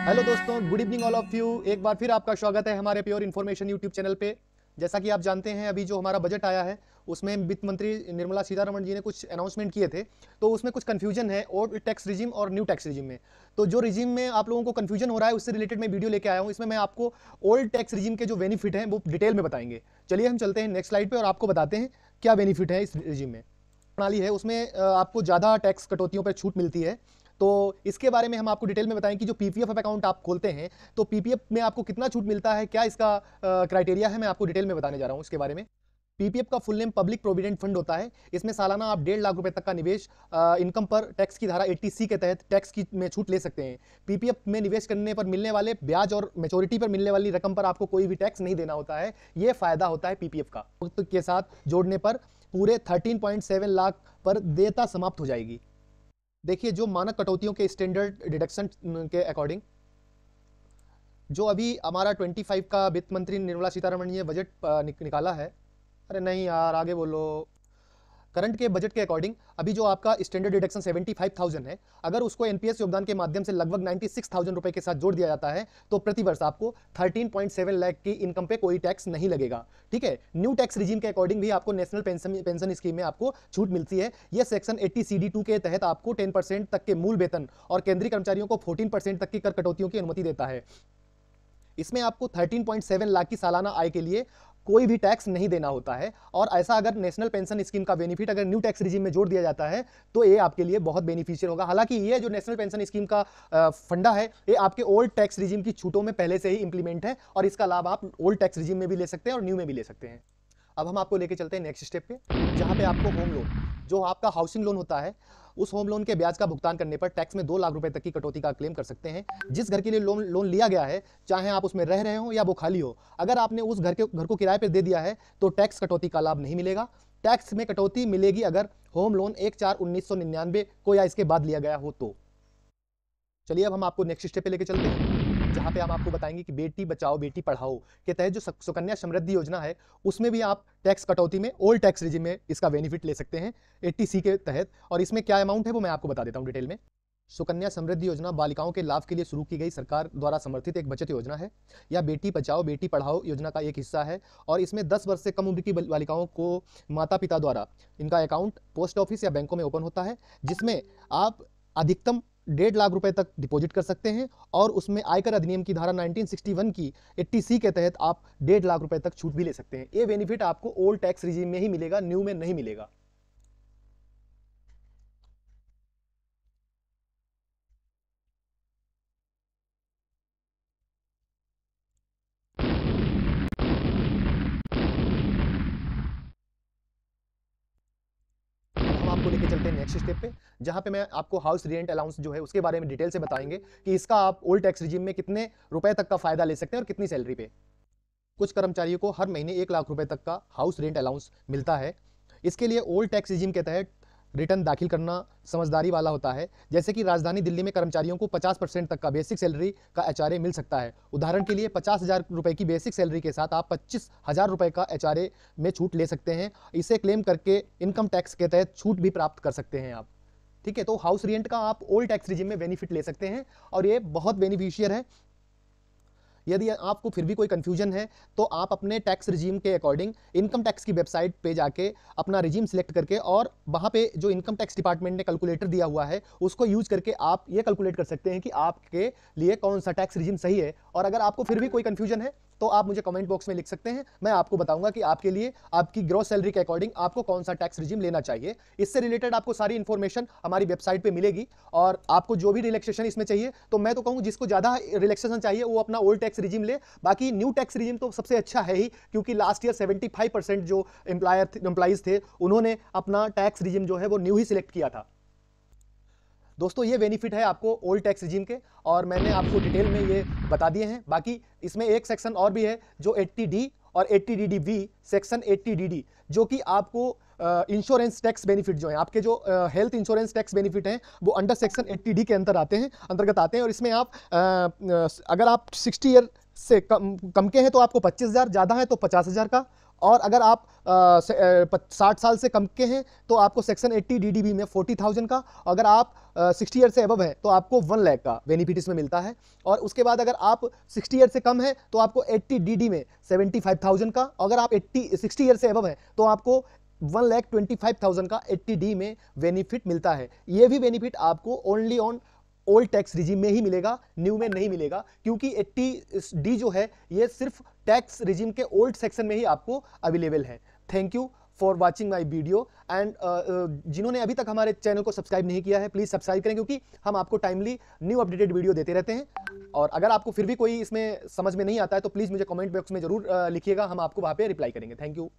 Hello दोस्तों, good evening all of you. एक बार फिर आपका स्वागत है हमारे प्योर इन्फॉर्मेशन यूट्यूब चैनल पे। जैसा कि आप जानते हैं, अभी जो हमारा बजट आया है उसमें वित्त मंत्री निर्मला सीतारमण जी ने कुछ अनाउंसमेंट किए थे, तो उसमें कुछ कंफ्यूजन है ओल्ड टैक्स रिजिम और न्यू टैक्स रिजिम में। तो जो रिजिम में आप लोगों को कंफ्यूजन हो रहा है उससे रिलेटेड मैं वीडियो लेके आया हूँ। इसमें मैं आपको ओल्ड टैक्स रिजिम के जो बेनिफिट हैं वो डिटेल में बताएंगे। चलिए हम चलते हैं नेक्स्ट स्लाइड पे और आपको बताते हैं क्या बेनिफिट है इस रिजिम में। प्रणाली है उसमें आपको ज़्यादा टैक्स कटौतियों पर छूट मिलती है। तो इसके बारे में हम आपको डिटेल में बताएं कि जो पीपीएफ अकाउंट आप खोलते हैं तो पीपीएफ में आपको कितना छूट मिलता है, क्या इसका क्राइटेरिया है, मैं आपको डिटेल में बताने जा रहा हूं इसके बारे में। पीपीएफ का full name public provident fund होता है। इसमें सालाना आप 1.5 लाख रुपए तक का निवेश इनकम पर टैक्स की धारा 80C के तहत टैक्स की में छूट ले सकते हैं। पीपीएफ में निवेश करने पर मिलने वाले ब्याज और मैच्योरिटी पर मिलने वाली रकम पर आपको कोई भी टैक्स नहीं देना होता है। यह फायदा होता है पीपीएफ का। वक्त के साथ जोड़ने पर पूरे 13.7 लाख पर देयता समाप्त हो जाएगी। देखिए, जो मानक कटौतियों के स्टैंडर्ड डिडक्शन के अकॉर्डिंग जो अभी हमारा 25 का वित्त मंत्री निर्मला सीतारमण जी ने बजट निकाला है, अरे नहीं यार आगे बोलो, करंट के बजट के अकॉर्डिंग अभी जो आपका स्टैंडर्ड डिडक्शन 75,000 है, अगर उसको एनपीएस योगदान के माध्यम से लगभग 96,000 रुपए के साथ जोड़ दिया जाता है तो प्रतिवर्ष आपको 13.7 लाख की इनकम पे कोई टैक्स नहीं लगेगा। ठीक है। न्यू टैक्स रिजीम के अकॉर्डिंग भी आपको नेशनल पेंशन स्कीम में आपको छूट मिलती है। यह सेक्शन 80CD2 के तहत आपको 10% तक के मूल वेतन और केंद्रीय कर्मचारियों को 14% तक की कर कटौतियों की अनुमति देता है। इसमें आपको 13.7 लाख की सालाना आय के लिए कोई भी टैक्स नहीं देना होता है। और ऐसा अगर नेशनल पेंशन स्कीम का बेनिफिट अगर न्यू टैक्स रिजीम में जोड़ दिया जाता है तो ये आपके लिए बहुत बेनिफिशियल होगा। हालांकि ये जो नेशनल पेंशन स्कीम का फंडा है ये आपके ओल्ड टैक्स रिजीम की छूटों में पहले से ही इंप्लीमेंट है और इसका लाभ आप ओल्ड टैक्स रिजीम में भी ले सकते हैं और न्यू में भी ले सकते हैं। अब हम आपको लेके चलते हैं नेक्स्ट स्टेप पे, जहां पे आपको होम लोन, जो आपका हाउसिंग लोन होता है, उस होम लोन के ब्याज का भुगतान करने पर टैक्स में 2 लाख रुपए तक की कटौती का क्लेम कर सकते हैं। जिस घर के लिए लोन लिया गया है, चाहे आप उसमें रह रहे हो या वो खाली हो, अगर आपने उस घर को किराए पर दे दिया है तो टैक्स कटौती का लाभ नहीं मिलेगा। टैक्स में कटौती मिलेगी अगर होम लोन 1/4/1999 को या इसके बाद लिया गया हो तो। चलिए अब हम आपको नेक्स्ट स्टेप पे लेके चलते हैं, जहां पे हम आपको बताएंगे कि बेटी बचाओ बेटी पढ़ाओ के तहत जो सुकन्या समृद्धि योजना है उसमें भी आप टैक्स कटौती में ओल्ड टैक्स रिजिम में इसका बेनिफिट ले सकते हैं 80C के तहत। और इसमें क्या अमाउंट है वो मैं आपको बता देता हूं डिटेल में। सुकन्या समृद्धि योजना बालिकाओं के लाभ के लिए शुरू की गई सरकार द्वारा समर्थित एक बचत योजना है। यह बेटी बचाओ बेटी पढ़ाओ योजना का एक हिस्सा है और इसमें 10 वर्ष से कम उम्र की बालिकाओं को माता पिता द्वारा इनका अकाउंट पोस्ट ऑफिस या बैंकों में ओपन होता है, जिसमें आप अधिकतम 1.5 लाख रुपए तक डिपॉजिट कर सकते हैं और उसमें आयकर अधिनियम की धारा 1961 की 80C के तहत आप 1.5 लाख रुपए तक छूट भी ले सकते हैं। ये बेनिफिट आपको ओल्ड टैक्स रिजीम में ही मिलेगा, न्यू में नहीं मिलेगा। आपको लेके चलते हैं नेक्स्ट स्टेप पे, जहां पे मैं आपको हाउस रेंट अलाउंस जो है उसके बारे में डिटेल से बताएंगे कि इसका आप ओल्ड टैक्स रिजीम में कितने रुपए तक का फायदा ले सकते हैं और कितनी सैलरी पे। कुछ कर्मचारियों को हर महीने 1 लाख रुपए तक का हाउस रेंट अलाउंस मिलता है। इसके लिए ओल्ड टैक्स रिजीम के तहत रिटर्न दाखिल करना समझदारी वाला होता है। जैसे कि राजधानी दिल्ली में कर्मचारियों को 50% तक का बेसिक सैलरी का HRA मिल सकता है। उदाहरण के लिए 50,000 रुपए की बेसिक सैलरी के साथ आप 25,000 रुपए का HRA में छूट ले सकते हैं। इसे क्लेम करके इनकम टैक्स के तहत छूट भी प्राप्त कर सकते हैं आप। ठीक है, तो हाउस रेंट का आप ओल्ड टैक्स रिजीम में बेनिफिट ले सकते हैं और ये बहुत बेनिफिशियल है। यदि आपको फिर भी कोई कंफ्यूजन है तो आप अपने टैक्स रिजीम के अकॉर्डिंग इनकम टैक्स की वेबसाइट पे जाके अपना रिजीम सिलेक्ट करके और वहां पे जो इनकम टैक्स डिपार्टमेंट ने कैलकुलेटर दिया हुआ है उसको यूज करके आप ये कैलकुलेट कर सकते हैं कि आपके लिए कौन सा टैक्स रिजीम सही है। और अगर आपको फिर भी कोई कंफ्यूजन है तो आप मुझे कमेंट बॉक्स में लिख सकते हैं, मैं आपको बताऊंगा कि आपके लिए आपकी ग्रॉस सैलरी के अकॉर्डिंग आपको कौन सा टैक्स रिजीम लेना चाहिए। इससे रिलेटेड आपको सारी इंफॉर्मेशन हमारी वेबसाइट पे मिलेगी और आपको जो भी रिलैक्सेशन इसमें चाहिए तो मैं तो कहूँ जिसको ज्यादा रिलैक्सेशन चाहिए वो अपना ओल्ड टैक्स रिजीम ले। बाकी न्यू टैक्स रिजीम तो सबसे अच्छा है ही, क्योंकि लास्ट ईयर 75% जो एम्प्लॉइज थे उन्होंने अपना टैक्स रिजीम जो है वो न्यू ही सिलेक्ट किया था। दोस्तों ये बेनिफिट है आपको ओल्ड टैक्स रिजीम के और मैंने आपको डिटेल में ये बता दिए हैं। बाकी इसमें एक सेक्शन और भी है जो 80D और 80DDV सेक्शन 80DD, जो कि आपको इंश्योरेंस टैक्स बेनिफिट जो है आपके जो हेल्थ इंश्योरेंस टैक्स बेनिफिट हैं वो अंडर सेक्शन 80D के अंतर्गत आते हैं। और इसमें आप अगर आप 60 ईयर से कम के हैं तो आपको 25,000, ज़्यादा है तो 50,000 का और अगर आप 60 साल से कम के हैं तो आपको सेक्शन 80 DDB में 40,000 का, अगर आप 60 ईयर से अबव है तो आपको 1 लाख का बेनिफिट इसमें मिलता है। और उसके बाद अगर आप 60 ईयर से कम है तो आपको 80 DD में 75,000 का, अगर आप 60 ईयर से अबव है तो आपको 1,25,000 का 80D में बेनिफिट मिलता है। ये भी बेनिफिट आपको only on old tax regime में ही मिलेगा, न्यू में नहीं मिलेगा, क्योंकि 80D जो है ये सिर्फ टैक्स रिजीम के ओल्ड सेक्शन में ही आपको अवेलेबल है। Thank you for watching my video and जिन्होंने अभी तक हमारे चैनल को सब्सक्राइब नहीं किया है प्लीज सब्सक्राइब करें, क्योंकि हम आपको टाइमली न्यू अपडेटेड वीडियो देते रहते हैं। और अगर आपको फिर भी कोई इसमें समझ में नहीं आता है तो प्लीज मुझे कमेंट बॉक्स में जरूर लिखिएगा, हम आपको वहां पे रिप्लाई करेंगे। Thank you.